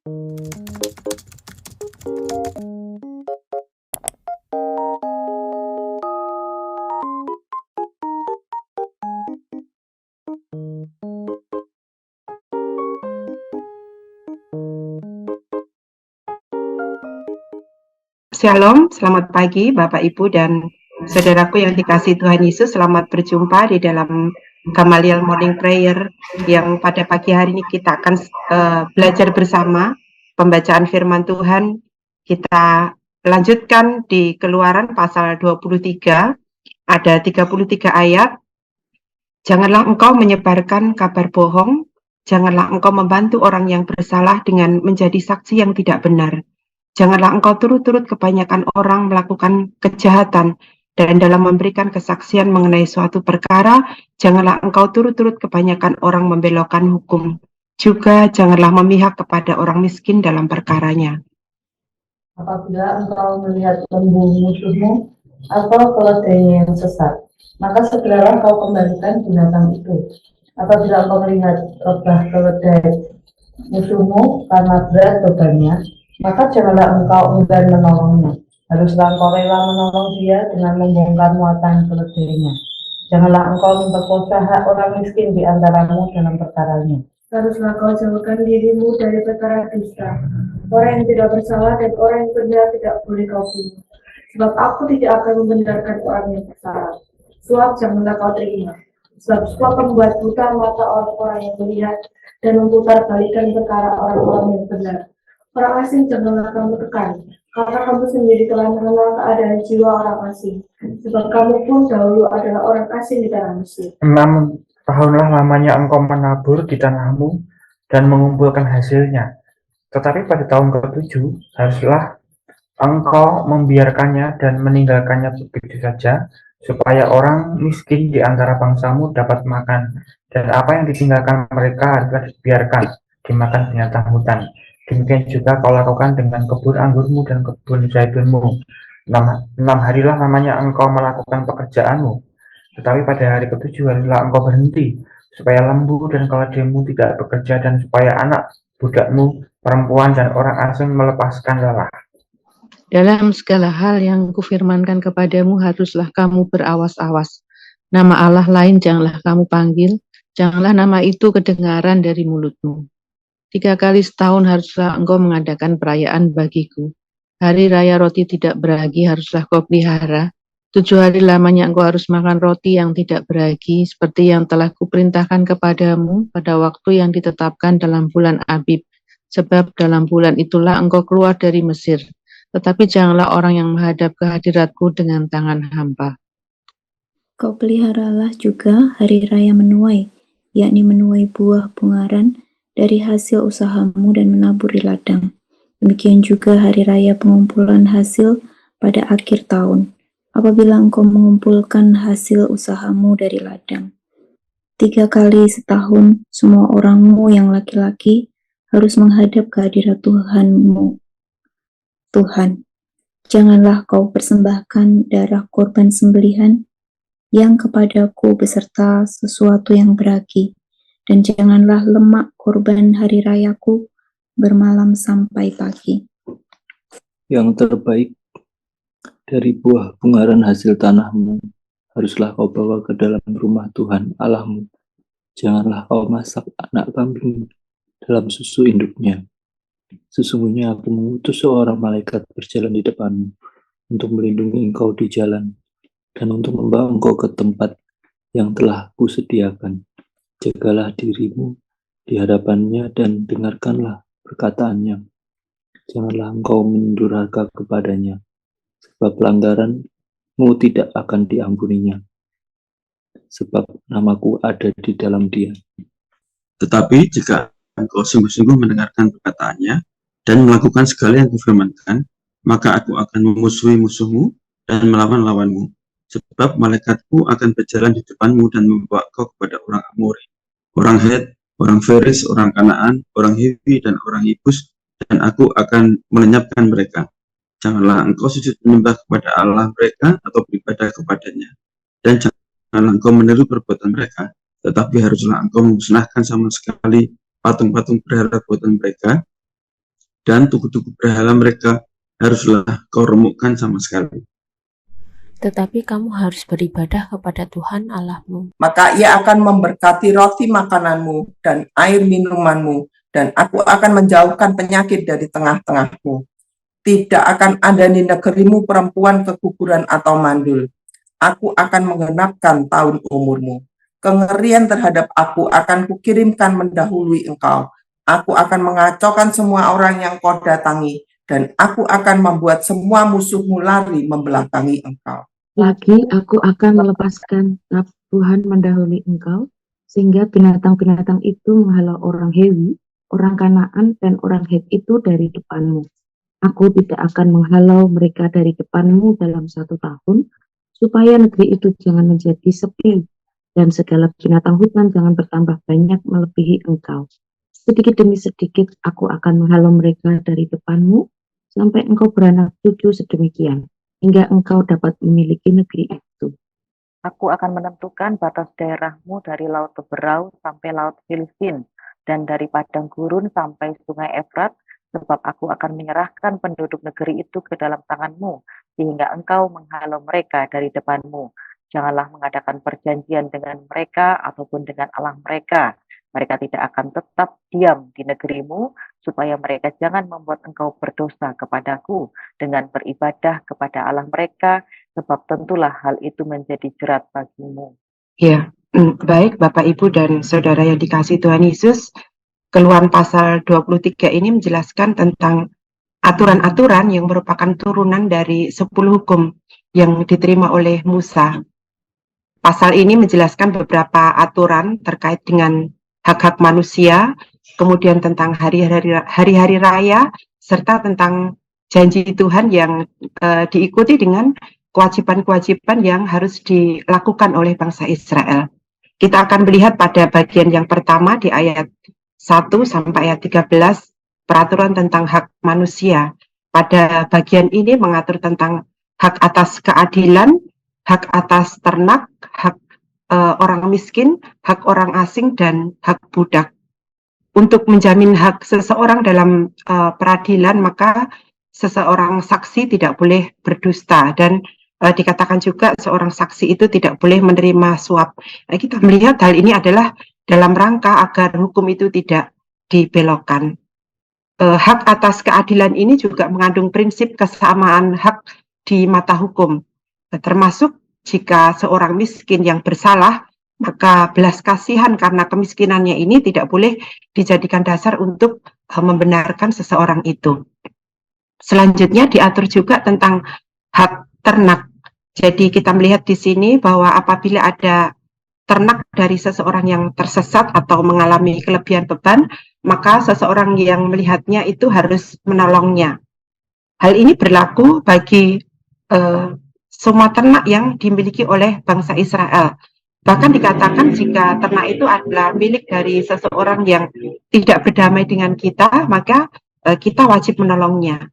Shalom, selamat pagi Bapak Ibu dan saudaraku yang dikasihi Tuhan Yesus. Selamat berjumpa di dalam Gamaliel Morning Prayer yang pada pagi hari ini kita akan belajar bersama pembacaan firman Tuhan. Kita lanjutkan di Keluaran pasal 23, ada 33 ayat. Janganlah engkau menyebarkan kabar bohong, janganlah engkau membantu orang yang bersalah dengan menjadi saksi yang tidak benar. Janganlah engkau turut-turut kebanyakan orang melakukan kejahatan, dan dalam memberikan kesaksian mengenai suatu perkara, janganlah engkau turut-turut kebanyakan orang membelokkan hukum. Juga janganlah memihak kepada orang miskin dalam perkaranya. Apabila engkau melihat lembu musuhmu atau keledainya yang sesat, maka segeralah kau kembalikan binatang itu. Apabila engkau melihat lebah keledai musuhmu karena berat bebannya, maka janganlah engkau enggan menolongnya. Haruslah engkau rela menolong dia dengan membongkar muatan keledainya. Janganlah engkau memperkosa hak orang miskin di antaramu dalam perkaranya. Haruslah kau jauhkan dirimu dari perkara dusta. Orang yang tidak bersalah dan orang yang benar tidak boleh kau bunuh. Sebab aku tidak akan membenarkan orang yang bersalah. Suap janganlah kau terima. Sebab suap membuat buta mata orang-orang yang melihat dan memutar balikan perkara orang-orang yang benar. Orang asing janganlah kamu tekan, karena kamu sendiri telah mengenal keadaan jiwa orang asing. Sebab kamu pun dahulu adalah orang asing di tanah Mesir. 6 tahunlah lamanya engkau menabur di tanahmu dan mengumpulkan hasilnya. Tetapi pada tahun ke-7 haruslah engkau membiarkannya dan meninggalkannya begitu saja, supaya orang miskin di antara bangsamu dapat makan, dan apa yang ditinggalkan mereka haruslah dibiarkan dimakan binatang hutan. Demikian juga kau lakukan dengan kebun anggurmu dan kebun zaitunmu. 6 harilah namanya engkau melakukan pekerjaanmu, tetapi pada hari ke-7 haruslah engkau berhenti, supaya lembu dan keledaimu tidak bekerja, dan supaya anak budakmu perempuan dan orang asing melepaskan lelah. Dalam segala hal yang kufirmankan kepadamu haruslah kamu berawas-awas. Nama Allah lain janganlah kamu panggil, janganlah nama itu kedengaran dari mulutmu. 3 kali setahun haruslah engkau mengadakan perayaan bagiku. Hari raya roti tidak beragi haruslah kau pelihara. 7 hari lamanya engkau harus makan roti yang tidak beragi, seperti yang telah kuperintahkan kepadamu pada waktu yang ditetapkan dalam bulan Abib. Sebab dalam bulan itulah engkau keluar dari Mesir. Tetapi janganlah orang yang menghadap ke hadiratku dengan tangan hampa. Kau peliharalah juga hari raya menuai, yakni menuai buah bungaran dari hasil usahamu dan menaburi ladang. Demikian juga hari raya pengumpulan hasil pada akhir tahun, apabila engkau mengumpulkan hasil usahamu dari ladang. 3 kali setahun semua orangmu yang laki-laki harus menghadap ke hadirat Tuhanmu. Tuhan, janganlah kau persembahkan darah korban sembelihan yang kepadaku beserta sesuatu yang beragi, dan janganlah lemak korban hari rayaku bermalam sampai pagi. Yang terbaik dari buah bungaran hasil tanahmu haruslah kau bawa ke dalam rumah Tuhan Allahmu. Janganlah kau masak anak kambing dalam susu induknya. Sesungguhnya aku mengutus seorang malaikat berjalan di depanmu untuk melindungi engkau di jalan dan untuk membawa engkau ke tempat yang telah kusediakan. Jagalah dirimu di hadapannya dan dengarkanlah perkataannya. Janganlah engkau mendurhaka kepadanya, sebab pelanggaranmu tidak akan diampuninya, sebab namaku ada di dalam dia. Tetapi jika engkau sungguh-sungguh mendengarkan perkataannya dan melakukan segala yang kufirmankan, maka aku akan memusuhi musuhmu dan melawan lawanmu. Sebab malaikatku akan berjalan di depanmu dan membawa kau kepada orang Amori, orang Het, orang Feris, orang Kanaan, orang Hivi, dan orang Yebus, dan aku akan melenyapkan mereka. Janganlah engkau sujud menyembah kepada Allah mereka atau beribadah kepadanya, dan janganlah engkau meniru perbuatan mereka, tetapi haruslah engkau memusnahkan sama sekali patung-patung berhala buatan mereka, dan tugu-tugu berhala mereka haruslah kau remukkan sama sekali. Tetapi kamu harus beribadah kepada Tuhan Allahmu. Maka ia akan memberkati roti makananmu dan air minumanmu, dan aku akan menjauhkan penyakit dari tengah-tengahmu. Tidak akan ada di negerimu perempuan keguguran atau mandul. Aku akan menggenapkan tahun umurmu. Kengerian terhadap aku akan kukirimkan mendahului engkau. Aku akan mengacaukan semua orang yang kau datangi, dan aku akan membuat semua musuhmu lari membelakangi engkau. Lagi aku akan melepaskan Tuhan mendahului engkau, sehingga binatang-binatang itu menghalau orang Hewi, orang Kanaan, dan orang Het itu dari depanmu. Aku tidak akan menghalau mereka dari depanmu dalam 1 tahun, supaya negeri itu jangan menjadi sepi, dan segala binatang hutan jangan bertambah banyak melebihi engkau. Sedikit demi sedikit aku akan menghalau mereka dari depanmu, sampai engkau beranak cucu sedemikian, hingga engkau dapat memiliki negeri itu. Aku akan menentukan batas daerahmu dari Laut Teberau sampai Laut Filistin, dan dari padang gurun sampai Sungai Efrat, sebab aku akan menyerahkan penduduk negeri itu ke dalam tanganmu, sehingga engkau menghalau mereka dari depanmu. Janganlah mengadakan perjanjian dengan mereka ataupun dengan Allah mereka. Mereka tidak akan tetap diam di negerimu, supaya mereka jangan membuat engkau berdosa kepadaku dengan beribadah kepada Allah mereka, sebab tentulah hal itu menjadi jerat bagimu. Ya, baik Bapak, Ibu, dan Saudara yang dikasihi Tuhan Yesus, Keluaran pasal 23 ini menjelaskan tentang aturan-aturan yang merupakan turunan dari 10 hukum yang diterima oleh Musa. Pasal ini menjelaskan beberapa aturan terkait dengan hak-hak manusia, kemudian tentang hari-hari raya, serta tentang janji Tuhan yang diikuti dengan kewajiban-kewajiban yang harus dilakukan oleh bangsa Israel. Kita akan melihat pada bagian yang pertama di ayat 1 sampai ayat 13, peraturan tentang hak manusia. Pada bagian ini mengatur tentang hak atas keadilan, hak atas ternak, hak orang miskin, hak orang asing, dan hak budak. Untuk menjamin hak seseorang dalam peradilan, maka seseorang saksi tidak boleh berdusta, dan dikatakan juga seorang saksi itu tidak boleh menerima suap. Kita melihat hal ini adalah dalam rangka agar hukum itu tidak dibelokkan. Hak atas keadilan ini juga mengandung prinsip kesamaan hak di mata hukum, termasuk jika seorang miskin yang bersalah, maka belas kasihan karena kemiskinannya ini tidak boleh dijadikan dasar untuk membenarkan seseorang itu. Selanjutnya diatur juga tentang hak ternak. Jadi kita melihat di sini bahwa apabila ada ternak dari seseorang yang tersesat atau mengalami kelebihan beban, maka seseorang yang melihatnya itu harus menolongnya. Hal ini berlaku bagi semua ternak yang dimiliki oleh bangsa Israel. Bahkan dikatakan jika ternak itu adalah milik dari seseorang yang tidak berdamai dengan kita, maka kita wajib menolongnya.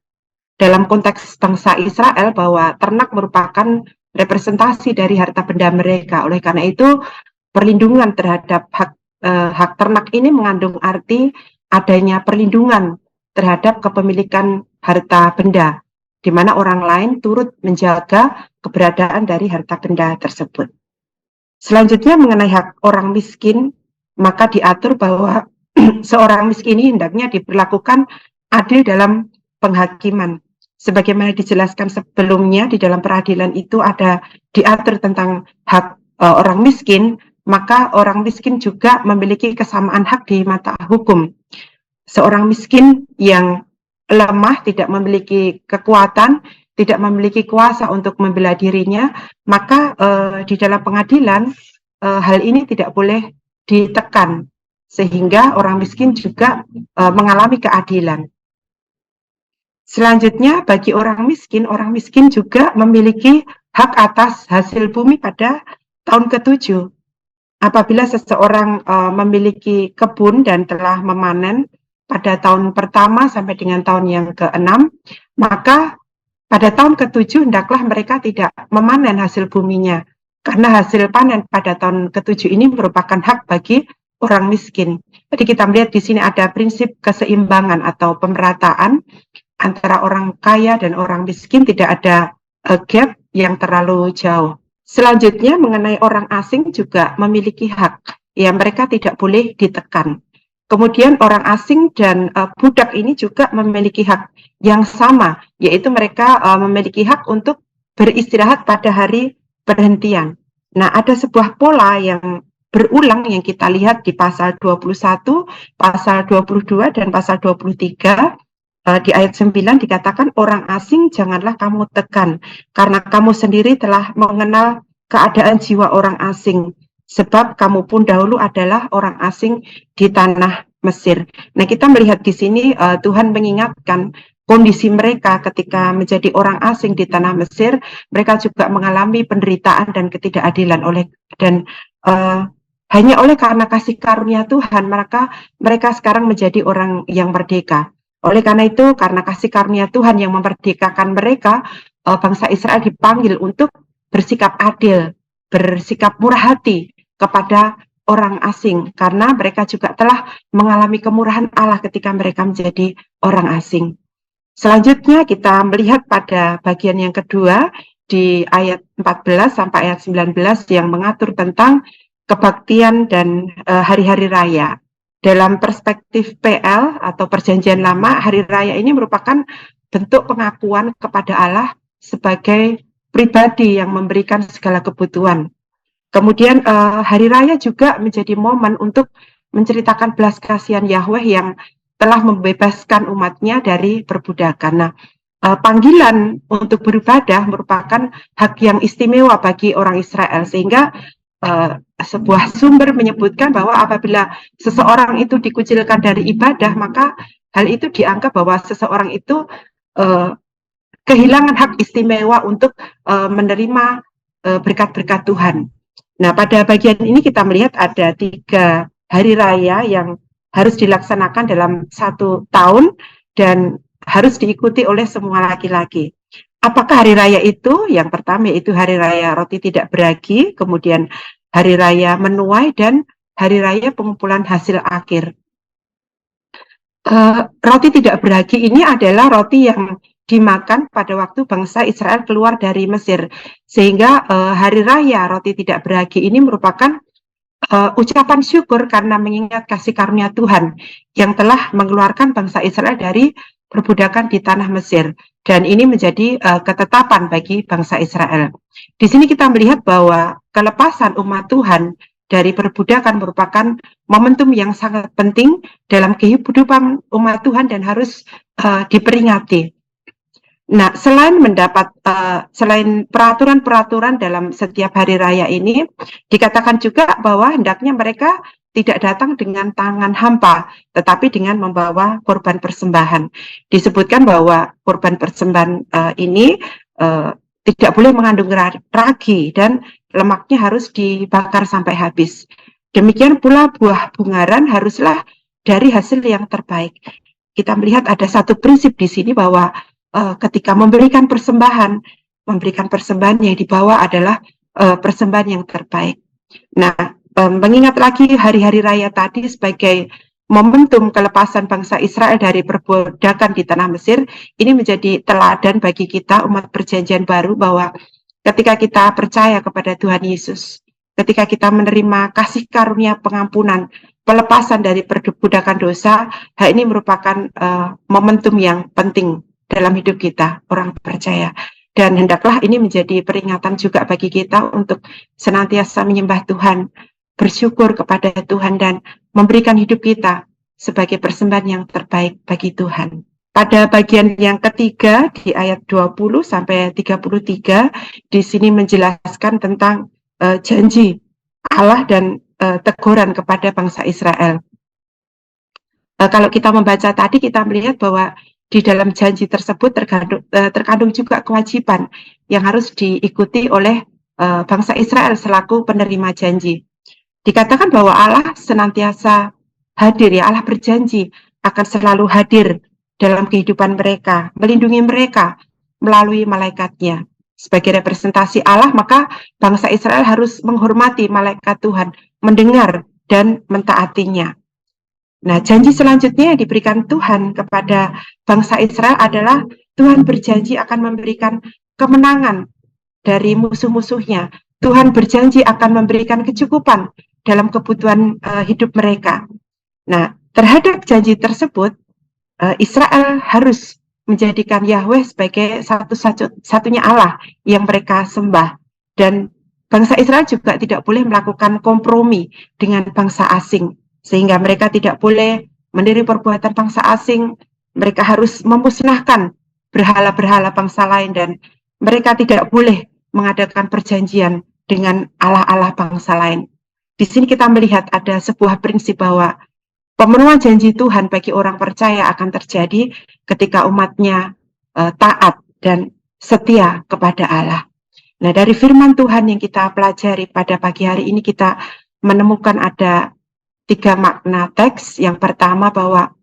Dalam konteks bangsa Israel, bahwa ternak merupakan representasi dari harta benda mereka. Oleh karena itu, perlindungan terhadap hak ternak ini mengandung arti adanya perlindungan terhadap kepemilikan harta benda, di mana orang lain turut menjaga keberadaan dari harta benda tersebut. Selanjutnya mengenai hak orang miskin, maka diatur bahwa seorang miskin ini hendaknya diperlakukan adil dalam penghakiman. Sebagaimana dijelaskan sebelumnya, di dalam peradilan itu ada diatur tentang hak orang miskin, maka orang miskin juga memiliki kesamaan hak di mata hukum. Seorang miskin yang lemah, tidak memiliki kekuatan, tidak memiliki kuasa untuk membela dirinya, maka di dalam pengadilan hal ini tidak boleh ditekan, sehingga orang miskin juga mengalami keadilan. Selanjutnya, bagi orang miskin juga memiliki hak atas hasil bumi pada tahun ke-7. Apabila seseorang memiliki kebun dan telah memanen pada tahun pertama sampai dengan tahun yang ke-6, maka pada tahun ke-7 hendaklah mereka tidak memanen hasil buminya, karena hasil panen pada tahun ke-7 ini merupakan hak bagi orang miskin. Jadi kita melihat di sini ada prinsip keseimbangan atau pemerataan antara orang kaya dan orang miskin, tidak ada gap yang terlalu jauh. Selanjutnya mengenai orang asing juga memiliki hak, ya mereka tidak boleh ditekan. Kemudian orang asing dan budak ini juga memiliki hak yang sama, yaitu mereka memiliki hak untuk beristirahat pada hari perhentian. Nah, ada sebuah pola yang berulang yang kita lihat di pasal 21, pasal 22, dan pasal 23. Di ayat 9 dikatakan orang asing janganlah kamu tekan, karena kamu sendiri telah mengenal keadaan jiwa orang asing, sebab kamu pun dahulu adalah orang asing di tanah Mesir. Nah, kita melihat di sini Tuhan mengingatkan kondisi mereka ketika menjadi orang asing di tanah Mesir. Mereka juga mengalami penderitaan dan ketidakadilan hanya oleh karena kasih karunia Tuhan, mereka sekarang menjadi orang yang merdeka. Oleh karena itu, karena kasih karunia Tuhan yang memerdekakan mereka, bangsa Israel dipanggil untuk bersikap adil, bersikap murah hati kepada orang asing, karena mereka juga telah mengalami kemurahan Allah ketika mereka menjadi orang asing. Selanjutnya kita melihat pada bagian yang kedua di ayat 14 sampai ayat 19 yang mengatur tentang kebaktian dan hari-hari raya. Dalam perspektif PL atau Perjanjian Lama, hari raya ini merupakan bentuk pengakuan kepada Allah sebagai pribadi yang memberikan segala kebutuhan. Kemudian hari raya juga menjadi momen untuk menceritakan belas kasihan Yahweh yang telah membebaskan umatnya dari perbudakan. Nah, panggilan untuk beribadah merupakan hak yang istimewa bagi orang Israel, sehingga sebuah sumber menyebutkan bahwa apabila seseorang itu dikucilkan dari ibadah, maka hal itu dianggap bahwa seseorang itu kehilangan hak istimewa untuk menerima berkat-berkat Tuhan. Nah, pada bagian ini kita melihat ada 3 hari raya yang harus dilaksanakan dalam 1 tahun dan harus diikuti oleh semua laki-laki. Apakah hari raya itu? Yang pertama yaitu hari raya roti tidak beragi, kemudian hari raya menuai, dan hari raya pengumpulan hasil akhir. Roti tidak beragi ini adalah roti yang dimakan pada waktu bangsa Israel keluar dari Mesir, sehingga hari raya roti tidak beragi ini merupakan ucapan syukur karena mengingat kasih karunia Tuhan yang telah mengeluarkan bangsa Israel dari perbudakan di tanah Mesir, dan ini menjadi ketetapan bagi bangsa Israel. Di sini kita melihat bahwa kelepasan umat Tuhan dari perbudakan merupakan momentum yang sangat penting dalam kehidupan umat Tuhan dan harus diperingati. Nah, selain peraturan-peraturan dalam setiap hari raya ini, dikatakan juga bahwa hendaknya mereka tidak datang dengan tangan hampa, tetapi dengan membawa korban persembahan. Disebutkan bahwa korban persembahan ini tidak boleh mengandung ragi dan lemaknya harus dibakar sampai habis. Demikian pula buah bungaran haruslah dari hasil yang terbaik. Kita melihat ada satu prinsip di sini bahwa ketika memberikan persembahan yang dibawa adalah persembahan yang terbaik. Nah, mengingat lagi hari-hari raya tadi sebagai momentum kelepasan bangsa Israel dari perbudakan di tanah Mesir, ini menjadi teladan bagi kita umat perjanjian baru bahwa ketika kita percaya kepada Tuhan Yesus, ketika kita menerima kasih karunia pengampunan, pelepasan dari perbudakan dosa, hal ini merupakan momentum yang penting dalam hidup kita, orang percaya. Dan hendaklah ini menjadi peringatan juga bagi kita untuk senantiasa menyembah Tuhan, bersyukur kepada Tuhan, dan memberikan hidup kita sebagai persembahan yang terbaik bagi Tuhan. Pada bagian yang ketiga di ayat 20 sampai 33, di sini menjelaskan tentang janji Allah dan teguran kepada bangsa Israel. Kalau kita membaca tadi, kita melihat bahwa di dalam janji tersebut terkandung juga kewajiban yang harus diikuti oleh bangsa Israel selaku penerima janji. Dikatakan bahwa Allah senantiasa hadir, ya, Allah berjanji akan selalu hadir dalam kehidupan mereka, melindungi mereka melalui malaikatnya. Sebagai representasi Allah, maka bangsa Israel harus menghormati malaikat Tuhan, mendengar dan mentaatinya. Nah, janji selanjutnya yang diberikan Tuhan kepada bangsa Israel adalah Tuhan berjanji akan memberikan kemenangan dari musuh-musuhnya. Tuhan berjanji akan memberikan kecukupan dalam kebutuhan hidup mereka. Nah, terhadap janji tersebut, Israel harus menjadikan Yahweh sebagai satu-satunya Allah yang mereka sembah. Dan bangsa Israel juga tidak boleh melakukan kompromi dengan bangsa asing, sehingga mereka tidak boleh meniru perbuatan bangsa asing. Mereka harus memusnahkan berhala-berhala bangsa lain, dan mereka tidak boleh mengadakan perjanjian dengan Allah-Allah bangsa lain. Di sini kita melihat ada sebuah prinsip bahwa pemenuhan janji Tuhan bagi orang percaya akan terjadi ketika umatnya taat dan setia kepada Allah. Nah, dari firman Tuhan yang kita pelajari pada pagi hari ini, kita menemukan ada 3 makna teks. Yang pertama, bahwa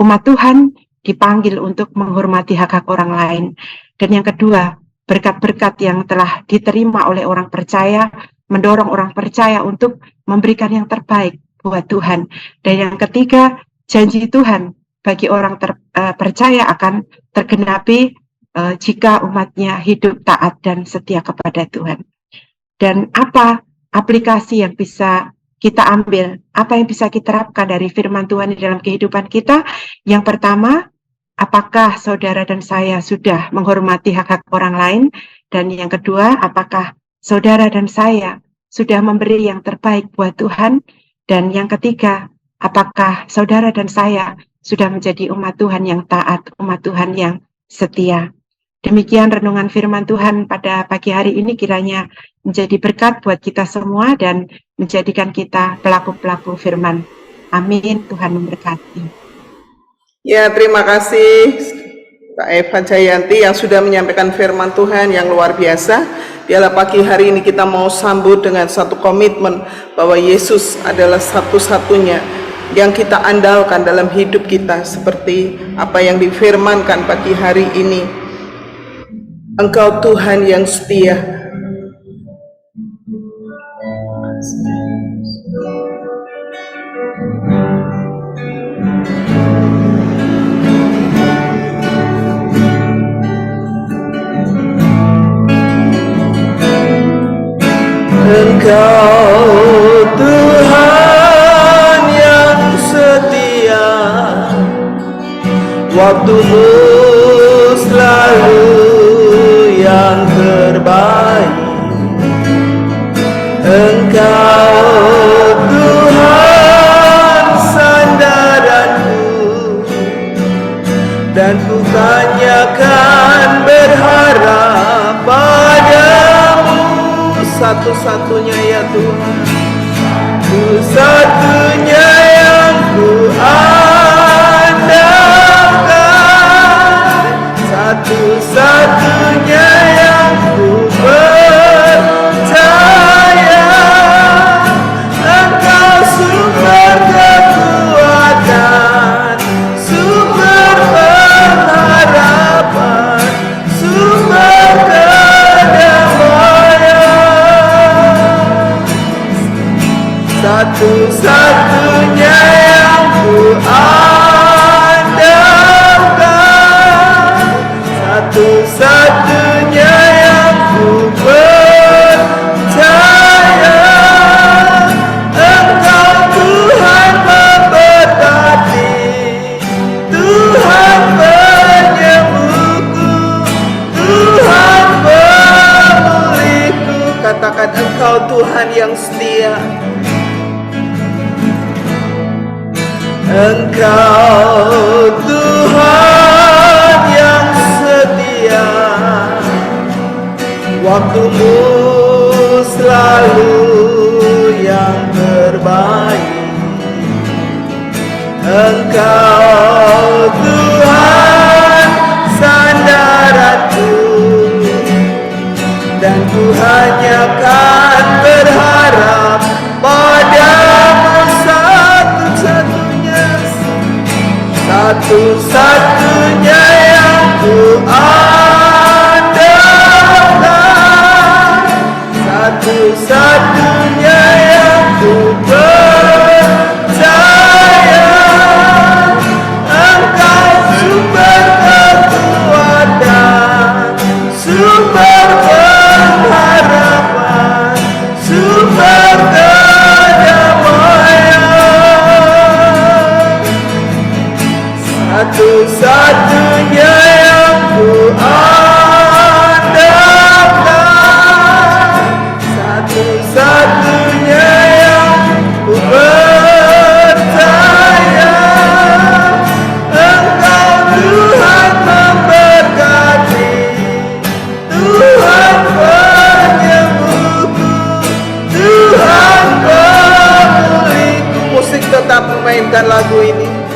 umat Tuhan dipanggil untuk menghormati hak-hak orang lain. Dan yang kedua, berkat-berkat yang telah diterima oleh orang percaya mendorong orang percaya untuk memberikan yang terbaik buat Tuhan. Dan yang ketiga, janji Tuhan bagi orang percaya akan tergenapi jika umatnya hidup taat dan setia kepada Tuhan. Dan apa aplikasi yang bisa kita ambil, apa yang bisa kita terapkan dari firman Tuhan di dalam kehidupan kita? Yang pertama, apakah saudara dan saya sudah menghormati hak-hak orang lain? Dan yang kedua, apakah saudara dan saya sudah memberi yang terbaik buat Tuhan? Dan yang ketiga, apakah saudara dan saya sudah menjadi umat Tuhan yang taat, umat Tuhan yang setia? Demikian renungan firman Tuhan pada pagi hari ini, kiranya menjadi berkat buat kita semua dan menjadikan kita pelaku-pelaku firman. Amin. Tuhan memberkati. Ya, terima kasih Kak Eva Jayanti yang sudah menyampaikan firman Tuhan yang luar biasa. Biarlah pagi hari ini kita mau sambut dengan satu komitmen bahwa Yesus adalah satu-satunya yang kita andalkan dalam hidup kita, seperti apa yang difirmankan pagi hari ini. Engkau Tuhan yang setia. Engkau Tuhan yang setia, waktumu selalu yang terbaik. Engkau Tuhan sandaranku, dan ku tanyakan berharap padamu, satu-satunya ya Tuhan, satu-satunya yang ku andalkan, satu-satunya yang ku percaya. Engkau sumber kekuatan, sumber pengharapan, sumber kedamaian, satu-satunya yang ku andalkan, satu-satunya yang ku percaya. Engkau Tuhan memberkati, Tuhan penyembuhku, Tuhan pemulihku. Katakan, Engkau Tuhan yang setia. Engkau Tuhan yang setia, waktumu selalu yang terbaik. Engkau Tuhan sandaranku, dan ku hanya kan berharap padamu, satu-satunya yang ku andalkan, satu-satunya yang ku percaya. satu-satunya yang ku andalkan, satu-satunya yang ku percaya. Engkau Tuhan memberkati, Tuhan penyembuhku, Tuhan pemulihku. Musik tetap memainkan lagu ini.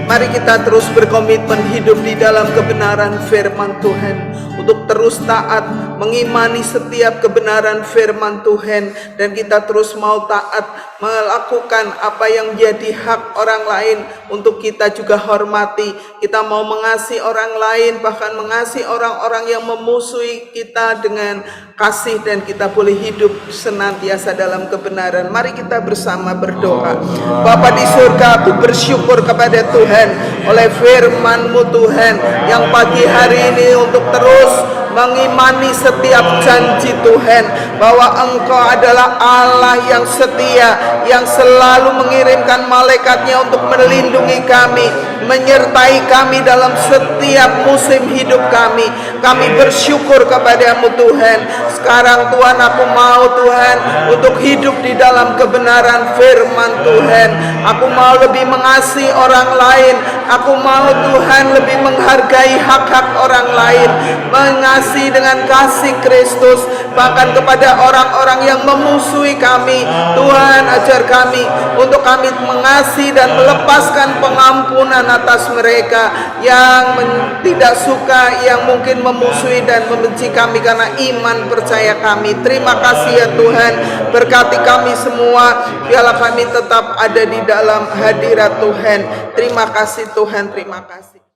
Mari kita terus berkomitmen hidup di dalam kebenaran firman Tuhan, untuk terus taat, mengimani setiap kebenaran firman Tuhan, dan kita terus mau taat melakukan apa yang menjadi hak orang lain untuk kita juga hormati. Kita mau mengasihi orang lain, bahkan mengasihi orang-orang yang memusuhi kita dengan kasih, dan kita boleh hidup senantiasa dalam kebenaran. Mari kita bersama berdoa. Bapa di surga, aku bersyukur kepada Tuhan oleh firman-Mu Tuhan, yang pagi hari ini untuk terus mengimani setiap janji Tuhan, bahwa Engkau adalah Allah yang setia, yang selalu mengirimkan malaikatnya untuk melindungi kami, menyertai kami dalam setiap musim hidup kami. Kami bersyukur kepadamu Tuhan. Sekarang Tuhan, aku mau Tuhan untuk hidup di dalam kebenaran firman Tuhan. Aku mau lebih mengasihi orang lain. Aku mau Tuhan lebih menghargai hak-hak orang lain, mengasihi dengan kasih Kristus bahkan kepada orang-orang yang memusuhi kami. Tuhan, ajar kami untuk kami mengasihi dan melepaskan pengampunan atas mereka yang tidak suka, yang mungkin memusuhi dan membenci kami karena iman percaya kami. Terima kasih ya Tuhan, berkati kami semua, biarlah kami tetap ada di dalam hadirat Tuhan. Terima kasih Tuhan, terima kasih.